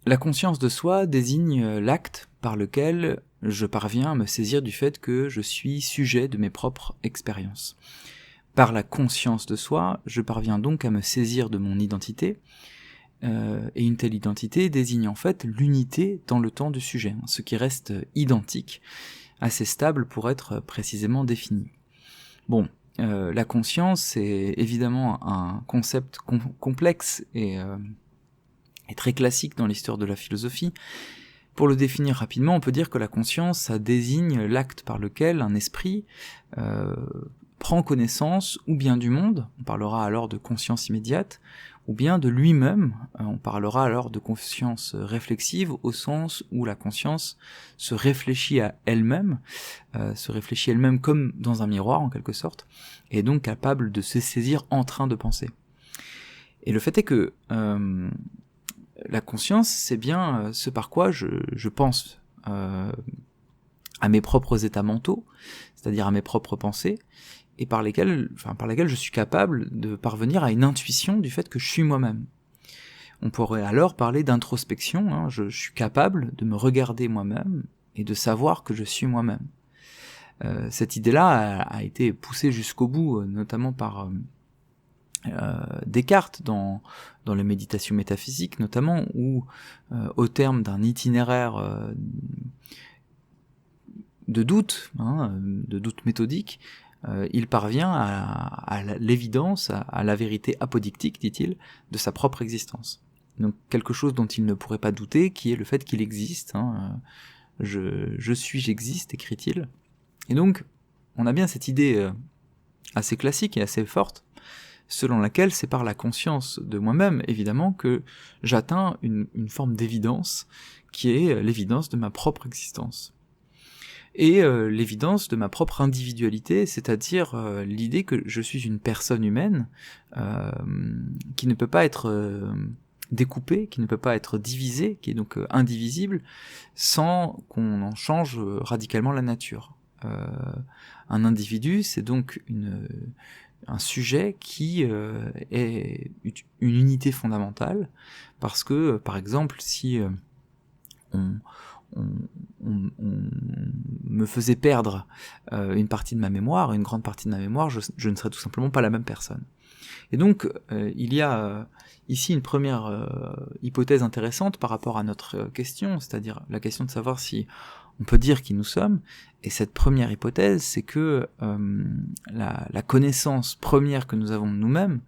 La conscience de soi désigne l'acte par lequel je parviens à me saisir du fait que je suis sujet de mes propres expériences. Par la conscience de soi, je parviens donc à me saisir de mon identité, et une telle identité désigne en fait l'unité dans le temps du sujet, ce qui reste identique, assez stable pour être précisément défini. Bon, la conscience, c'est évidemment un concept complexe et très classique dans l'histoire de la philosophie. Pour le définir rapidement, on peut dire que la conscience, ça désigne l'acte par lequel un esprit prend connaissance ou bien du monde, on parlera alors de conscience immédiate, ou bien de lui-même, on parlera alors de conscience réflexive, au sens où la conscience se réfléchit à elle-même, comme dans un miroir en quelque sorte, et est donc capable de se saisir en train de penser. Et le fait est que la conscience, c'est bien ce par quoi je pense à mes propres états mentaux, c'est-à-dire à mes propres pensées, et par lesquelles je suis capable de parvenir à une intuition du fait que je suis moi-même. On pourrait alors parler d'introspection, je suis capable de me regarder moi-même et de savoir que je suis moi-même. Cette idée-là a été poussée jusqu'au bout, notamment par Descartes dans les méditations métaphysiques notamment, où au terme d'un itinéraire de doute méthodique, il parvient à l'évidence, à la vérité apodictique, dit-il, de sa propre existence. Donc quelque chose dont il ne pourrait pas douter, qui est le fait qu'il existe. Je suis, j'existe, écrit-il. Et donc, on a bien cette idée assez classique et assez forte, selon laquelle c'est par la conscience de moi-même, évidemment, que j'atteins une forme d'évidence, qui est l'évidence de ma propre existence. Et l'évidence de ma propre individualité, c'est-à-dire l'idée que je suis une personne humaine qui ne peut pas être découpée, qui ne peut pas être divisée, qui est donc indivisible, sans qu'on en change radicalement la nature. Un individu, c'est donc un sujet qui est une unité fondamentale, parce que, par exemple, si on me faisait perdre une partie de ma mémoire, une grande partie de ma mémoire, je ne serais tout simplement pas la même personne. Et donc, il y a ici une première hypothèse intéressante par rapport à notre question, c'est-à-dire la question de savoir si on peut dire qui nous sommes, et cette première hypothèse, c'est que la connaissance première que nous avons de nous-mêmes,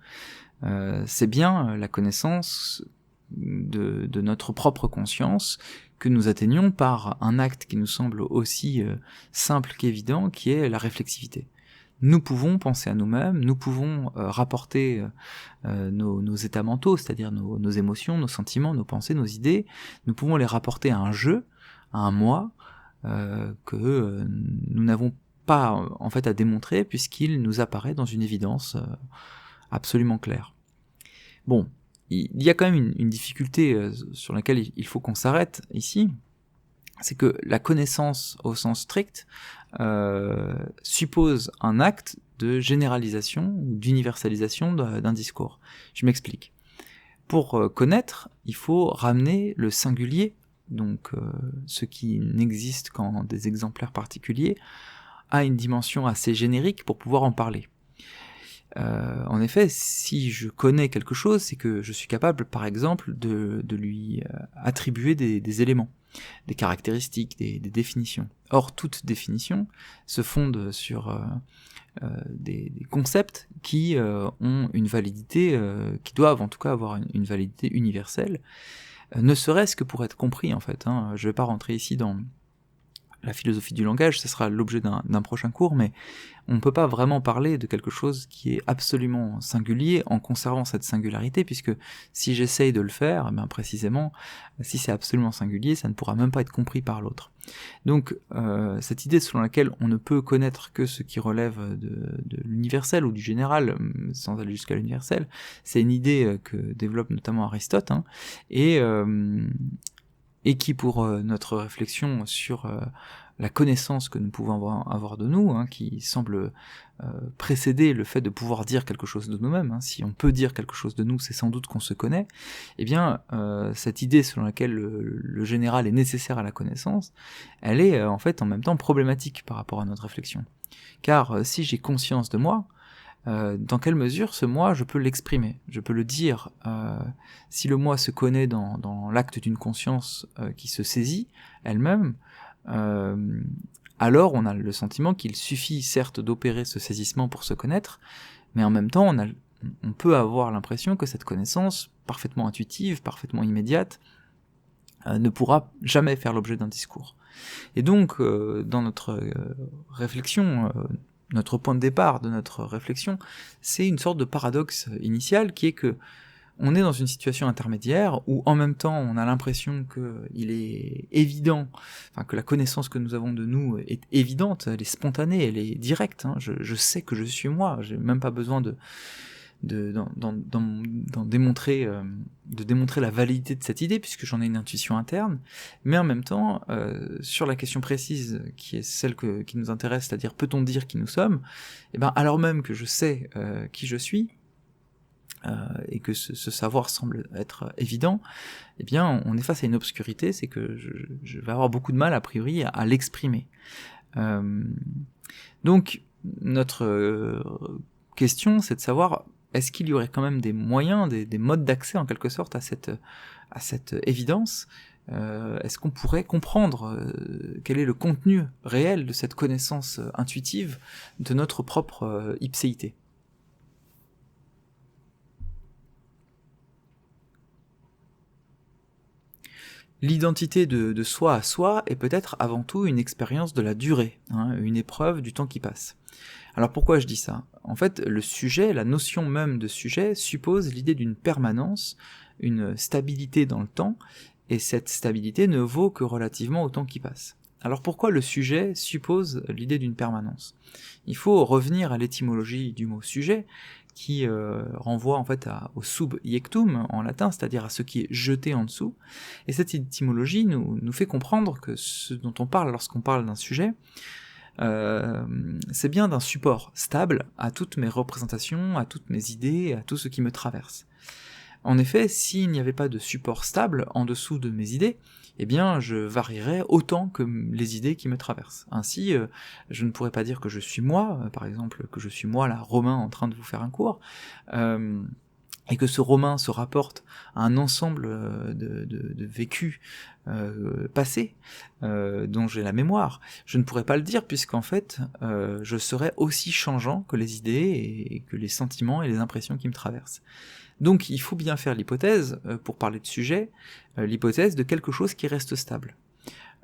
c'est bien la connaissance de notre propre conscience, que nous atteignons par un acte qui nous semble aussi simple qu'évident, qui est la réflexivité. Nous pouvons penser à nous-mêmes, nous pouvons rapporter nos états mentaux, c'est-à-dire nos émotions, nos sentiments, nos pensées, nos idées, nous pouvons les rapporter à un jeu, à un moi, que nous n'avons pas en fait à démontrer, puisqu'il nous apparaît dans une évidence absolument claire. Bon, il y a quand même une difficulté sur laquelle il faut qu'on s'arrête ici, c'est que la connaissance au sens strict suppose un acte de généralisation ou d'universalisation d'un discours. Je m'explique. Pour connaître, il faut ramener le singulier, donc ce qui n'existe qu'en des exemplaires particuliers, à une dimension assez générique pour pouvoir en parler. En effet, si je connais quelque chose, c'est que je suis capable, par exemple, de lui attribuer des éléments, des caractéristiques, des définitions. Or, toute définition se fonde sur des concepts qui ont une validité, qui doivent en tout cas avoir une validité universelle, ne serait-ce que pour être compris, en fait. Je vais pas rentrer ici dans la philosophie du langage, ce sera l'objet d'un prochain cours, mais on ne peut pas vraiment parler de quelque chose qui est absolument singulier en conservant cette singularité, puisque si j'essaye de le faire, précisément, si c'est absolument singulier, ça ne pourra même pas être compris par l'autre. Donc cette idée selon laquelle on ne peut connaître que ce qui relève de l'universel ou du général, sans aller jusqu'à l'universel, c'est une idée que développe notamment Aristote, et et qui pour notre réflexion sur la connaissance que nous pouvons avoir de nous, hein, qui semble précéder le fait de pouvoir dire quelque chose de nous-mêmes, hein. Si on peut dire quelque chose de nous, c'est sans doute qu'on se connaît. Eh bien, cette idée selon laquelle le général est nécessaire à la connaissance, elle est en fait en même temps problématique par rapport à notre réflexion. Car si j'ai conscience de moi, dans quelle mesure ce moi je peux l'exprimer, je peux le dire. Si le moi se connaît dans l'acte d'une conscience qui se saisit elle-même, alors on a le sentiment qu'il suffit certes d'opérer ce saisissement pour se connaître, mais en même temps on peut avoir l'impression que cette connaissance, parfaitement intuitive, parfaitement immédiate, ne pourra jamais faire l'objet d'un discours. Et donc, dans notre réflexion, notre point de départ de notre réflexion, c'est une sorte de paradoxe initial qui est que on est dans une situation intermédiaire où en même temps on a l'impression qu'il est évident, enfin que la connaissance que nous avons de nous est évidente, elle est spontanée, elle est directe, hein. Je sais que je suis moi, j'ai même pas besoin d'en démontrer, de démontrer la validité de cette idée puisque j'en ai une intuition interne, mais en même temps sur la question précise qui est celle qui nous intéresse, c'est-à-dire peut-on dire qui nous sommes, et ben alors même que je sais qui je suis, et que ce savoir semble être évident, eh bien on est face à une obscurité, c'est que je vais avoir beaucoup de mal a priori à l'exprimer. Donc notre question c'est de savoir est-ce qu'il y aurait quand même des moyens, des modes d'accès en quelque sorte à cette évidence. Est-ce qu'on pourrait comprendre quel est le contenu réel de cette connaissance intuitive de notre propre ipséité. L'identité de soi à soi est peut-être avant tout une expérience de la durée, hein, une épreuve du temps qui passe. Alors pourquoi je dis ça ? En fait, le sujet, la notion même de sujet, suppose l'idée d'une permanence, une stabilité dans le temps, et cette stabilité ne vaut que relativement au temps qui passe. Alors pourquoi le sujet suppose l'idée d'une permanence ? Il faut revenir à l'étymologie du mot sujet, qui renvoie en fait au sub-iectum en latin, c'est-à-dire à ce qui est jeté en dessous. Et cette étymologie nous fait comprendre que ce dont on parle lorsqu'on parle d'un sujet, c'est bien d'un support stable à toutes mes représentations, à toutes mes idées, à tout ce qui me traverse. En effet, s'il n'y avait pas de support stable en dessous de mes idées, eh bien je varierais autant que les idées qui me traversent. Ainsi, je ne pourrais pas dire que je suis moi, par exemple, que je suis moi là, Romain, en train de vous faire un cours, et que ce Romain se rapporte à un ensemble de vécus passés, dont j'ai la mémoire. Je ne pourrais pas le dire, puisqu'en fait, je serais aussi changeant que les idées, et que les sentiments et les impressions qui me traversent. Donc il faut bien faire l'hypothèse, pour parler de sujet, l'hypothèse de quelque chose qui reste stable.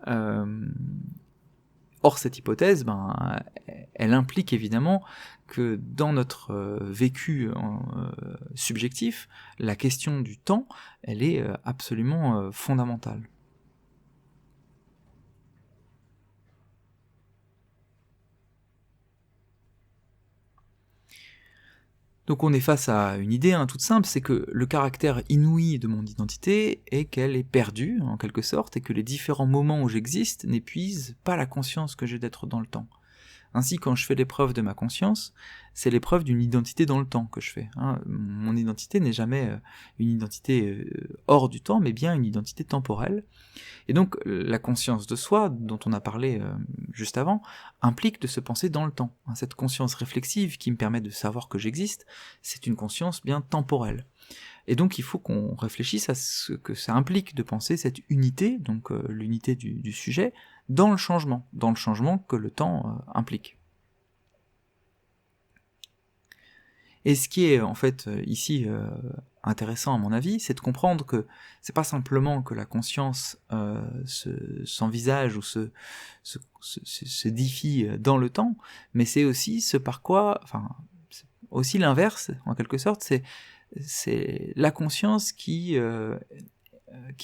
Or cette hypothèse, elle implique évidemment que dans notre vécu subjectif, la question du temps, elle est absolument fondamentale. Donc on est face à une idée toute simple, c'est que le caractère inouï de mon identité est qu'elle est perdue, en quelque sorte, et que les différents moments où j'existe n'épuisent pas la conscience que j'ai d'être dans le temps. Ainsi, quand je fais l'épreuve de ma conscience, c'est l'épreuve d'une identité dans le temps que je fais. Mon identité n'est jamais une identité hors du temps, mais bien une identité temporelle. Et donc, la conscience de soi, dont on a parlé juste avant, implique de se penser dans le temps. Cette conscience réflexive qui me permet de savoir que j'existe, c'est une conscience bien temporelle. Et donc il faut qu'on réfléchisse à ce que ça implique de penser cette unité, donc l'unité du sujet, dans le changement que le temps implique. Et ce qui est en fait ici intéressant à mon avis, c'est de comprendre que c'est pas simplement que la conscience s'envisage ou s'édifie dans le temps, mais c'est aussi ce par quoi, enfin, aussi l'inverse en quelque sorte, c'est la conscience qui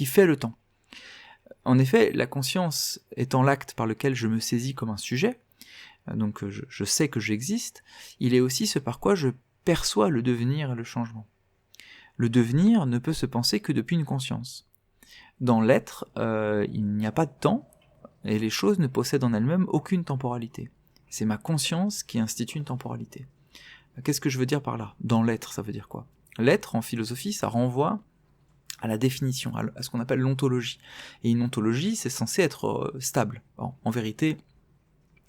fait le temps. En effet, la conscience étant l'acte par lequel je me saisis comme un sujet, donc je sais que j'existe, il est aussi ce par quoi je perçois le devenir et le changement. Le devenir ne peut se penser que depuis une conscience. Dans l'être, il n'y a pas de temps, et les choses ne possèdent en elles-mêmes aucune temporalité. C'est ma conscience qui institue une temporalité. Qu'est-ce que je veux dire par là? Dans l'être, ça veut dire quoi? L'être, en philosophie, ça renvoie à la définition, à ce qu'on appelle l'ontologie. Et une ontologie, c'est censé être stable. En vérité,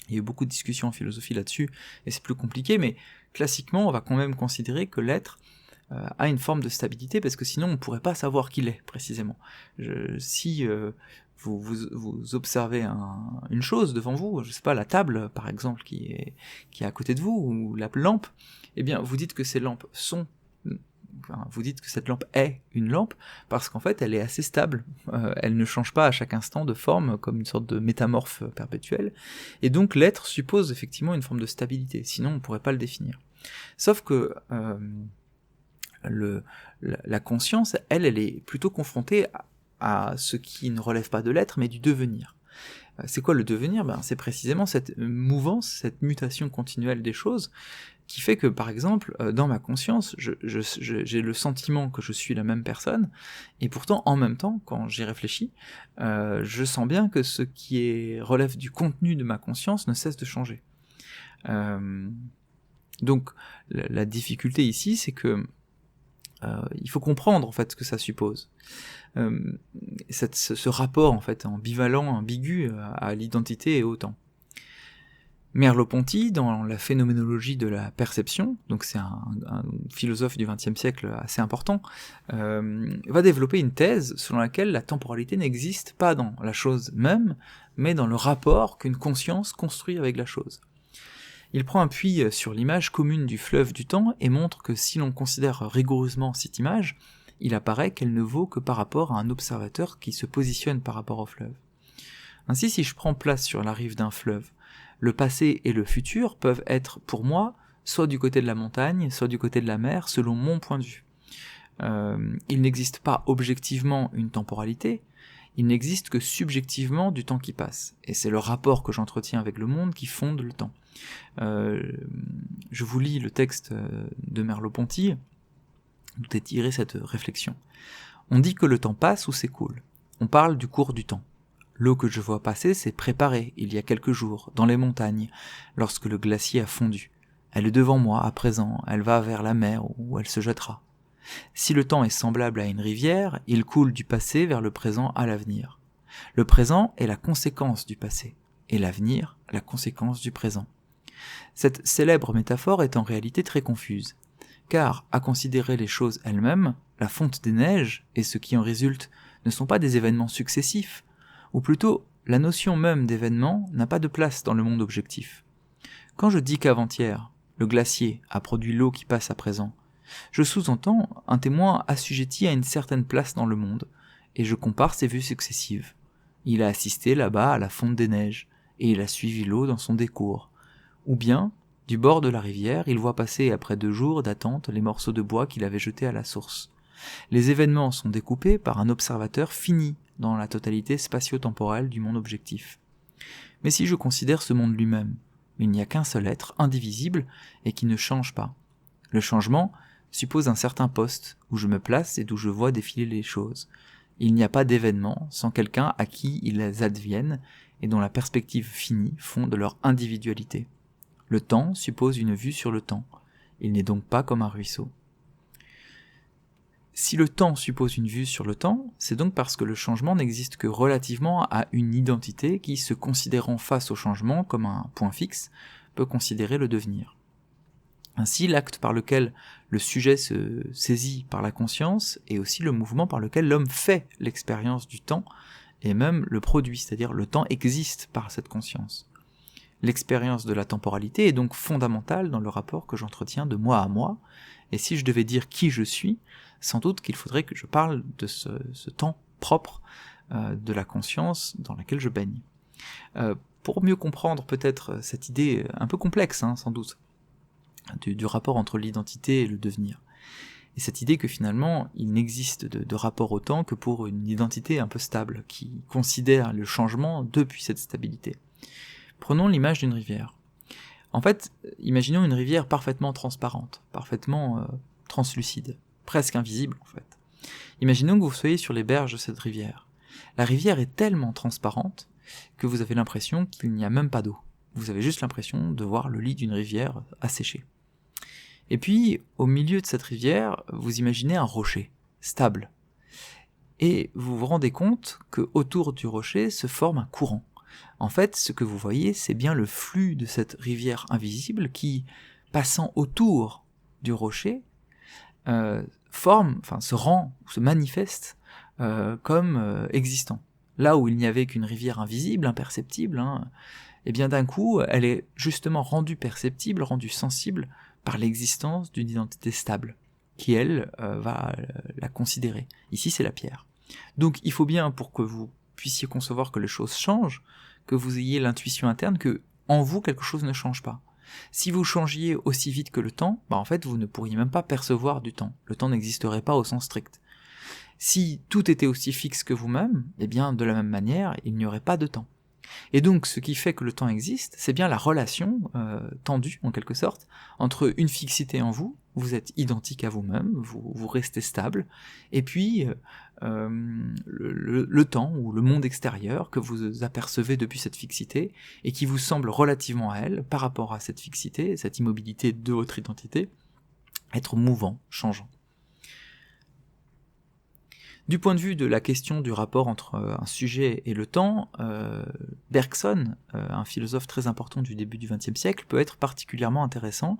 il y a eu beaucoup de discussions en philosophie là-dessus, et c'est plus compliqué, mais classiquement, on va quand même considérer que l'être a une forme de stabilité, parce que sinon on ne pourrait pas savoir qui il est, précisément. Si vous observez une chose devant vous, je sais pas, la table, par exemple, qui est à côté de vous, ou la lampe, eh bien, vous dites que ces lampes sont... Enfin, vous dites que cette lampe est une lampe, parce qu'en fait, elle est assez stable. Elle ne change pas à chaque instant de forme, comme une sorte de métamorphe perpétuelle. Et donc, l'être suppose effectivement une forme de stabilité, sinon on ne pourrait pas le définir. Sauf que la conscience, elle est plutôt confrontée à ce qui ne relève pas de l'être, mais du devenir. C'est quoi le devenir? C'est précisément cette mouvance, cette mutation continuelle des choses, qui fait que, par exemple, dans ma conscience, j'ai le sentiment que je suis la même personne, et pourtant, en même temps, quand j'y réfléchis, je sens bien que ce qui relève du contenu de ma conscience ne cesse de changer. Donc, la difficulté ici, c'est que il faut comprendre en fait ce que ça suppose. Ce rapport en fait ambivalent, ambigu à l'identité et au temps. Merleau-Ponty, dans la phénoménologie de la perception, donc c'est un philosophe du XXe siècle assez important, va développer une thèse selon laquelle la temporalité n'existe pas dans la chose même, mais dans le rapport qu'une conscience construit avec la chose. Il prend appui sur l'image commune du fleuve du temps et montre que si l'on considère rigoureusement cette image, il apparaît qu'elle ne vaut que par rapport à un observateur qui se positionne par rapport au fleuve. Ainsi, si je prends place sur la rive d'un fleuve, le passé et le futur peuvent être, pour moi, soit du côté de la montagne, soit du côté de la mer, selon mon point de vue. Il n'existe pas objectivement une temporalité, il n'existe que subjectivement du temps qui passe. Et c'est le rapport que j'entretiens avec le monde qui fonde le temps. Je vous lis le texte de Merleau-Ponty, d'où est tirée cette réflexion. On dit que le temps passe ou s'écoule. On parle du cours du temps. L'eau que je vois passer s'est préparée il y a quelques jours, dans les montagnes, lorsque le glacier a fondu. Elle est devant moi, à présent, elle va vers la mer où elle se jettera. Si le temps est semblable à une rivière, il coule du passé vers le présent à l'avenir. Le présent est la conséquence du passé, et l'avenir, la conséquence du présent. Cette célèbre métaphore est en réalité très confuse, car, à considérer les choses elles-mêmes, la fonte des neiges et ce qui en résulte ne sont pas des événements successifs, ou plutôt, la notion même d'événement n'a pas de place dans le monde objectif. Quand je dis qu'avant-hier, le glacier a produit l'eau qui passe à présent, je sous-entends un témoin assujetti à une certaine place dans le monde, et je compare ses vues successives. Il a assisté là-bas à la fonte des neiges, et il a suivi l'eau dans son décours. Ou bien, du bord de la rivière, il voit passer après 2 jours d'attente les morceaux de bois qu'il avait jetés à la source. Les événements sont découpés par un observateur fini dans la totalité spatio-temporelle du monde objectif. Mais si je considère ce monde lui-même, il n'y a qu'un seul être, indivisible, et qui ne change pas. Le changement suppose un certain poste, où je me place et d'où je vois défiler les choses. Il n'y a pas d'événement sans quelqu'un à qui ils adviennent, et dont la perspective finie fonde leur individualité. Le temps suppose une vue sur le temps. Il n'est donc pas comme un ruisseau. Si le temps suppose une vue sur le temps, c'est donc parce que le changement n'existe que relativement à une identité qui, se considérant face au changement comme un point fixe, peut considérer le devenir. Ainsi, l'acte par lequel le sujet se saisit par la conscience est aussi le mouvement par lequel l'homme fait l'expérience du temps et même le produit, c'est-à-dire le temps existe par cette conscience. L'expérience de la temporalité est donc fondamentale dans le rapport que j'entretiens de moi à moi, et si je devais dire qui je suis, sans doute qu'il faudrait que je parle de ce temps propre de la conscience dans laquelle je baigne. Pour mieux comprendre peut-être cette idée un peu complexe, sans doute, du rapport entre l'identité et le devenir, et cette idée que finalement il n'existe de rapport au temps que pour une identité un peu stable, qui considère le changement depuis cette stabilité. Prenons l'image d'une rivière. En fait, imaginons une rivière parfaitement transparente, parfaitement translucide, presque invisible en fait. Imaginons que vous soyez sur les berges de cette rivière. La rivière est tellement transparente que vous avez l'impression qu'il n'y a même pas d'eau. Vous avez juste l'impression de voir le lit d'une rivière asséchée. Et puis, au milieu de cette rivière, vous imaginez un rocher, stable. Et vous vous rendez compte qu'autour du rocher se forme un courant. En fait, ce que vous voyez, c'est bien le flux de cette rivière invisible qui, passant autour du rocher, se manifeste comme existant. Là où il n'y avait qu'une rivière invisible, imperceptible, et bien d'un coup, elle est justement rendue perceptible, rendue sensible par l'existence d'une identité stable, qui elle va la considérer. Ici, c'est la pierre. Donc il faut bien, pour que vous puissiez concevoir que les choses changent, que vous ayez l'intuition interne que en vous quelque chose ne change pas. Si vous changiez aussi vite que le temps, en fait vous ne pourriez même pas percevoir du temps. Le temps n'existerait pas au sens strict. Si tout était aussi fixe que vous-même, eh bien de la même manière, il n'y aurait pas de temps. Et donc ce qui fait que le temps existe, c'est bien la relation tendue en quelque sorte entre une fixité en vous, vous êtes identique à vous-même, vous restez stable, et puis le temps ou le monde extérieur que vous apercevez depuis cette fixité et qui vous semble relativement à elle par rapport à cette fixité, cette immobilité de votre identité, être mouvant, changeant. Du point de vue de la question du rapport entre un sujet et le temps, Bergson, un philosophe très important du début du XXe siècle, peut être particulièrement intéressant,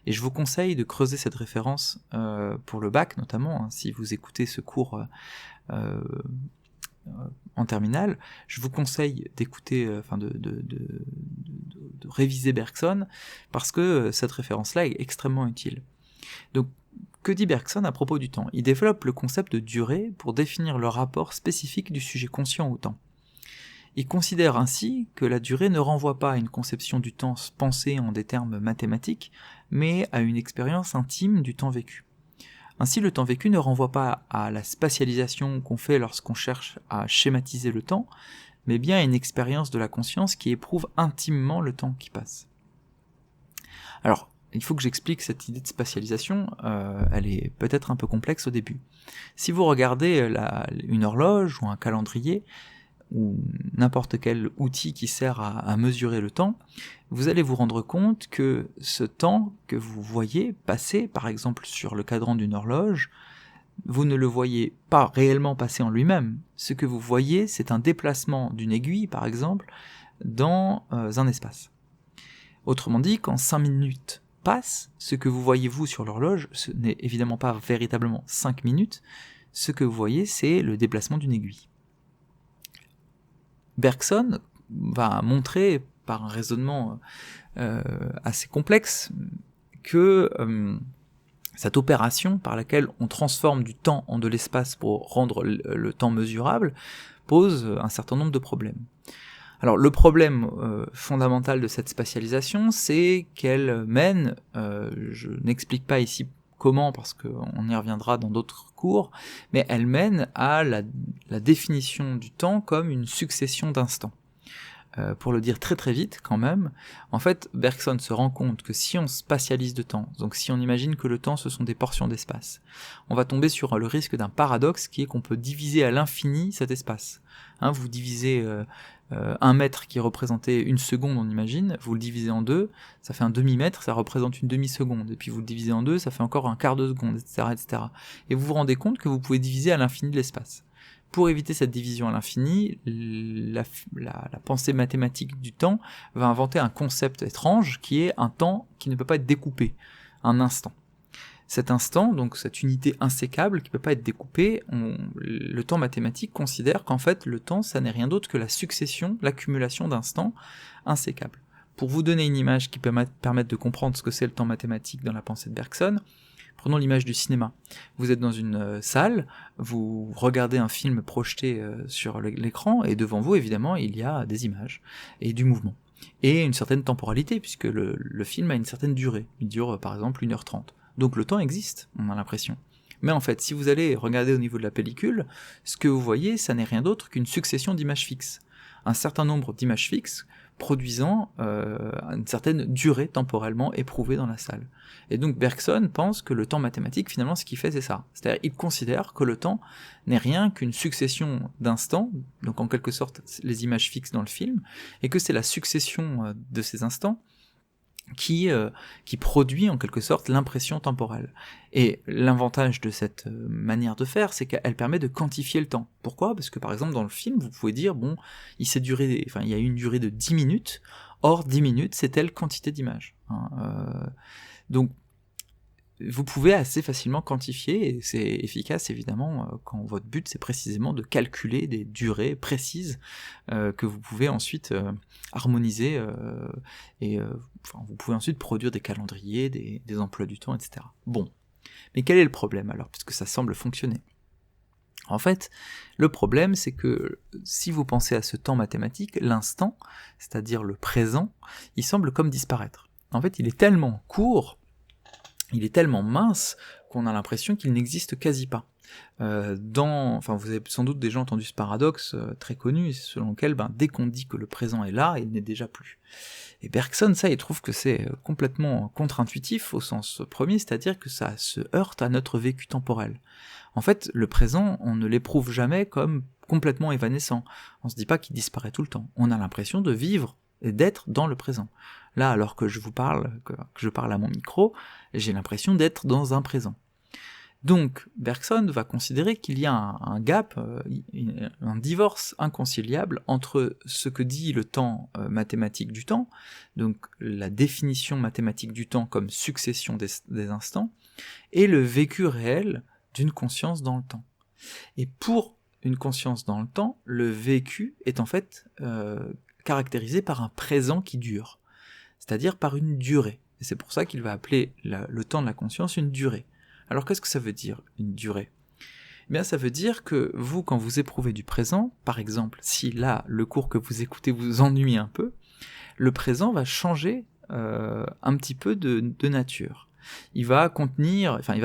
et je vous conseille de creuser cette référence pour le bac notamment, si vous écoutez ce cours en terminale, je vous conseille d'écouter, de réviser Bergson, parce que cette référence-là est extrêmement utile. Donc, que dit Bergson à propos du temps ? Il développe le concept de durée pour définir le rapport spécifique du sujet conscient au temps. Il considère ainsi que la durée ne renvoie pas à une conception du temps pensée en des termes mathématiques, mais à une expérience intime du temps vécu. Ainsi, le temps vécu ne renvoie pas à la spatialisation qu'on fait lorsqu'on cherche à schématiser le temps, mais bien à une expérience de la conscience qui éprouve intimement le temps qui passe. Alors, il faut que j'explique cette idée de spatialisation, elle est peut-être un peu complexe au début. Si vous regardez une horloge ou un calendrier, ou n'importe quel outil qui sert à mesurer le temps, vous allez vous rendre compte que ce temps que vous voyez passer, par exemple sur le cadran d'une horloge, vous ne le voyez pas réellement passer en lui-même. Ce que vous voyez, c'est un déplacement d'une aiguille, par exemple, dans un espace. Autrement dit, quand 5 minutes passent, ce que vous voyez vous sur l'horloge, ce n'est évidemment pas véritablement 5 minutes, ce que vous voyez, c'est le déplacement d'une aiguille. Bergson va montrer, par un raisonnement assez complexe, que cette opération par laquelle on transforme du temps en de l'espace pour rendre le temps mesurable pose un certain nombre de problèmes. Alors le problème fondamental de cette spatialisation, c'est qu'elle mène, je n'explique pas ici comment parce qu'on y reviendra dans d'autres cours, mais elle mène à la définition du temps comme une succession d'instants. Pour le dire très très vite quand même, en fait Bergson se rend compte que si on spatialise le temps, donc si on imagine que le temps ce sont des portions d'espace, on va tomber sur le risque d'un paradoxe qui est qu'on peut diviser à l'infini cet espace. Vous divisez 1 mètre qui représentait 1 seconde, on imagine, vous le divisez en 2, ça fait un demi-mètre, ça représente 1 demi-seconde, et puis vous le divisez en 2, ça fait encore 1/4 de seconde, etc., etc. Et vous vous rendez compte que vous pouvez diviser à l'infini de l'espace. Pour éviter cette division à l'infini, la pensée mathématique du temps va inventer un concept étrange qui est un temps qui ne peut pas être découpé, un instant. Cet instant, donc cette unité insécable qui ne peut pas être découpée, le temps mathématique considère qu'en fait le temps ça n'est rien d'autre que la succession, l'accumulation d'instants insécables. Pour vous donner une image qui permette de comprendre ce que c'est le temps mathématique dans la pensée de Bergson, prenons l'image du cinéma. Vous êtes dans une salle, vous regardez un film projeté sur l'écran, et devant vous, évidemment, il y a des images et du mouvement. Et une certaine temporalité, puisque le film a une certaine durée. Il dure par exemple 1h30. Donc le temps existe, on a l'impression. Mais en fait, si vous allez regarder au niveau de la pellicule, ce que vous voyez, ça n'est rien d'autre qu'une succession d'images fixes. un certain nombre d'images fixes produisant une certaine durée temporellement éprouvée dans la salle. Et donc Bergson pense que le temps mathématique, finalement, ce qu'il fait, c'est ça. C'est-à-dire, il considère que le temps n'est rien qu'une succession d'instants, donc en quelque sorte les images fixes dans le film, et que c'est la succession de ces instants qui produit en quelque sorte l'impression temporelle. Et l'avantage de cette manière de faire, c'est qu'elle permet de quantifier le temps. Pourquoi ? Parce que par exemple dans le film, vous pouvez dire, bon, il y a eu une durée de 10 minutes, or 10 minutes c'est telle quantité d'images. Donc vous pouvez assez facilement quantifier, et c'est efficace évidemment quand votre but c'est précisément de calculer des durées précises que vous pouvez ensuite harmoniser, vous pouvez ensuite produire des calendriers, des emplois du temps, etc. Bon, mais quel est le problème alors, puisque ça semble fonctionner ? En fait, le problème c'est que si vous pensez à ce temps mathématique, l'instant, c'est-à-dire le présent, il semble comme disparaître. En fait, il est tellement court, il est tellement mince qu'on a l'impression qu'il n'existe quasi pas. Vous avez sans doute déjà entendu ce paradoxe très connu, selon lequel dès qu'on dit que le présent est là, il n'est déjà plus. Et Bergson, il trouve que c'est complètement contre-intuitif au sens premier, c'est-à-dire que ça se heurte à notre vécu temporel. En fait, le présent, on ne l'éprouve jamais comme complètement évanescent. On se dit pas qu'il disparaît tout le temps. On a l'impression de vivre et d'être dans le présent. Là, alors que je vous parle, que je parle à mon micro, j'ai l'impression d'être dans un présent. Donc, Bergson va considérer qu'il y a un gap, un divorce inconciliable entre ce que dit le temps mathématique du temps, donc la définition mathématique du temps comme succession des instants, et le vécu réel d'une conscience dans le temps. Et pour une conscience dans le temps, le vécu est en fait caractérisé par un présent qui dure, c'est-à-dire par une durée. Et c'est pour ça qu'il va appeler le temps de la conscience une durée. Alors qu'est-ce que ça veut dire, une durée ? Eh bien, ça veut dire que vous, quand vous éprouvez du présent, par exemple, si là, le cours que vous écoutez vous ennuie un peu, le présent va changer un petit peu de nature. Il va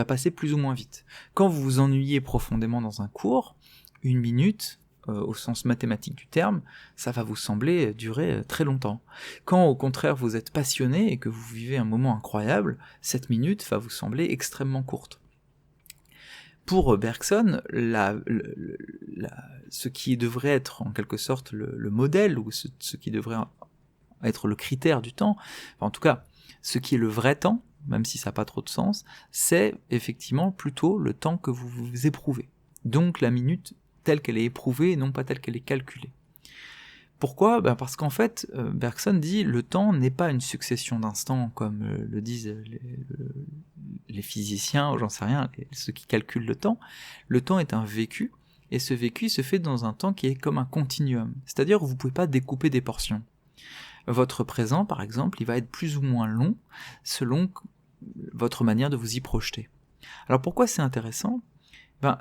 passer plus ou moins vite. Quand vous vous ennuyez profondément dans un cours, 1 minute, au sens mathématique du terme, ça va vous sembler durer très longtemps. Quand au contraire vous êtes passionné et que vous vivez un moment incroyable, 7 minutes va vous sembler extrêmement courte. Pour Bergson, ce qui devrait être en quelque sorte le modèle, ou ce qui devrait être le critère du temps, en tout cas, ce qui est le vrai temps, même si ça n'a pas trop de sens, c'est effectivement plutôt le temps que vous éprouvez. Donc la minute telle qu'elle est éprouvée et non pas telle qu'elle est calculée. Pourquoi ? Parce qu'en fait, Bergson dit le temps n'est pas une succession d'instants comme le disent les physiciens, ou j'en sais rien, ceux qui calculent le temps. Le temps est un vécu, et ce vécu se fait dans un temps qui est comme un continuum, c'est-à-dire que vous ne pouvez pas découper des portions. Votre présent, par exemple, il va être plus ou moins long selon votre manière de vous y projeter. Alors pourquoi c'est intéressant ?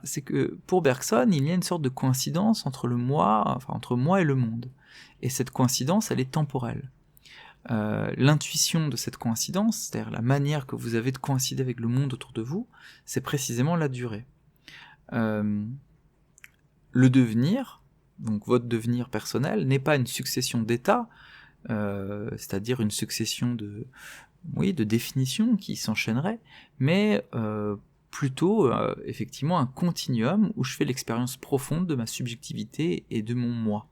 C'est que pour Bergson, il y a une sorte de coïncidence entre entre moi et le monde. Et cette coïncidence, elle est temporelle. L'intuition de cette coïncidence, c'est-à-dire la manière que vous avez de coïncider avec le monde autour de vous, c'est précisément la durée. Le devenir, donc votre devenir personnel, n'est pas une succession d'états, c'est-à-dire une succession de définitions qui s'enchaîneraient, mais plutôt effectivement un continuum où je fais l'expérience profonde de ma subjectivité et de mon moi.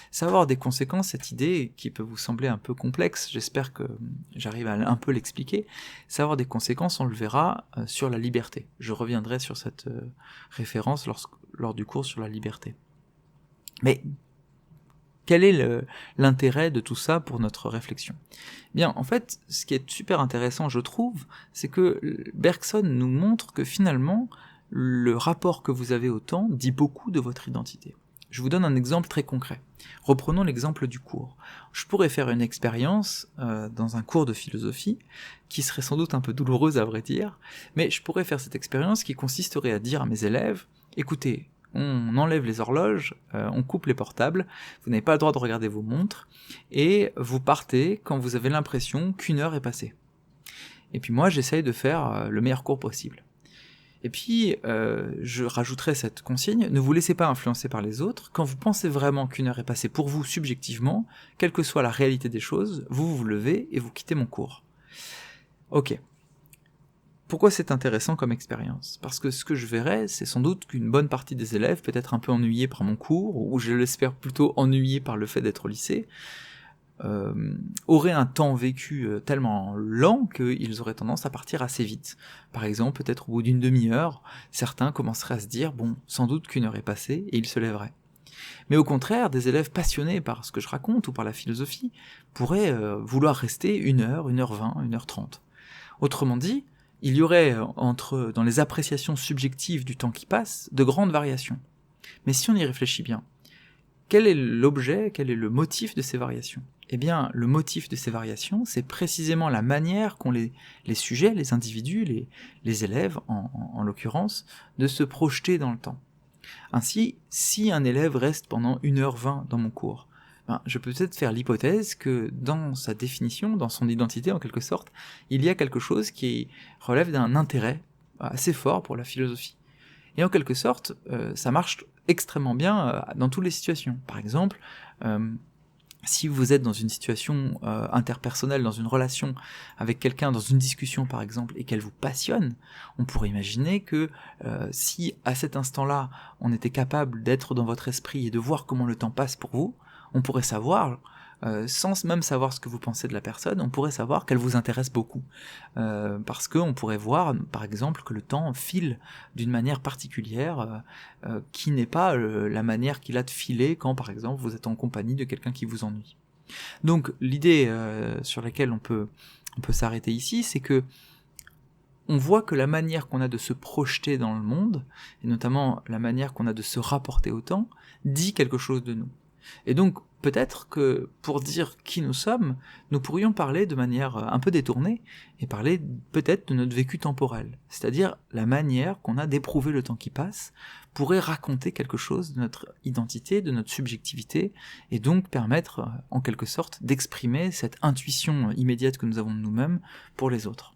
Ça va avoir des conséquences, cette idée qui peut vous sembler un peu complexe, j'espère que j'arrive à un peu l'expliquer, ça va avoir des conséquences, on le verra, sur la liberté. Je reviendrai sur cette référence lors du cours sur la liberté. Mais quel est l'intérêt de tout ça pour notre réflexion ? Bien, en fait, ce qui est super intéressant, je trouve, c'est que Bergson nous montre que finalement, le rapport que vous avez au temps dit beaucoup de votre identité. Je vous donne un exemple très concret. Reprenons l'exemple du cours. Je pourrais faire une expérience dans un cours de philosophie, qui serait sans doute un peu douloureuse à vrai dire, mais je pourrais faire cette expérience qui consisterait à dire à mes élèves, écoutez, on enlève les horloges, on coupe les portables, vous n'avez pas le droit de regarder vos montres, et vous partez quand vous avez l'impression qu'1 heure est passée. Et puis moi, j'essaye de faire le meilleur cours possible. Et puis, je rajouterai cette consigne, ne vous laissez pas influencer par les autres, quand vous pensez vraiment qu'une heure est passée pour vous subjectivement, quelle que soit la réalité des choses, vous vous levez et vous quittez mon cours. Ok. Pourquoi c'est intéressant comme expérience? Parce que ce que je verrai, c'est sans doute qu'une bonne partie des élèves, peut-être un peu ennuyés par mon cours, ou je l'espère plutôt ennuyés par le fait d'être au lycée, auraient un temps vécu tellement lent qu'ils auraient tendance à partir assez vite. Par exemple, peut-être au bout d'une demi-heure, certains commenceraient à se dire « bon, sans doute qu'une heure est passée » et ils se lèveraient. Mais au contraire, des élèves passionnés par ce que je raconte ou par la philosophie pourraient vouloir rester 1 heure, 1h20, 1h30. Autrement dit, il y aurait dans les appréciations subjectives du temps qui passe de grandes variations. Mais si on y réfléchit bien, quel est l'objet, quel est le motif de ces variations? Eh bien, le motif de ces variations, c'est précisément la manière qu'ont les sujets, les individus, les élèves en l'occurrence, de se projeter dans le temps. Ainsi, si un élève reste pendant 1h20 dans mon cours, je peux peut-être faire l'hypothèse que dans sa définition, dans son identité en quelque sorte, il y a quelque chose qui relève d'un intérêt assez fort pour la philosophie. Et en quelque sorte, ça marche extrêmement bien dans toutes les situations. Par exemple, si vous êtes dans une situation interpersonnelle, dans une relation avec quelqu'un, dans une discussion par exemple, et qu'elle vous passionne, on pourrait imaginer que si à cet instant-là, on était capable d'être dans votre esprit et de voir comment le temps passe pour vous, on pourrait savoir, sans même savoir ce que vous pensez de la personne, on pourrait savoir qu'elle vous intéresse beaucoup. Parce qu'on pourrait voir, par exemple, que le temps file d'une manière particulière, qui n'est pas la manière qu'il a de filer quand, par exemple, vous êtes en compagnie de quelqu'un qui vous ennuie. Donc, l'idée sur laquelle on peut s'arrêter ici, c'est que on voit que la manière qu'on a de se projeter dans le monde, et notamment la manière qu'on a de se rapporter au temps, dit quelque chose de nous. Et donc, peut-être que pour dire qui nous sommes, nous pourrions parler de manière un peu détournée, et parler peut-être de notre vécu temporel, c'est-à-dire la manière qu'on a d'éprouver le temps qui passe, pourrait raconter quelque chose de notre identité, de notre subjectivité, et donc permettre, en quelque sorte, d'exprimer cette intuition immédiate que nous avons de nous-mêmes pour les autres.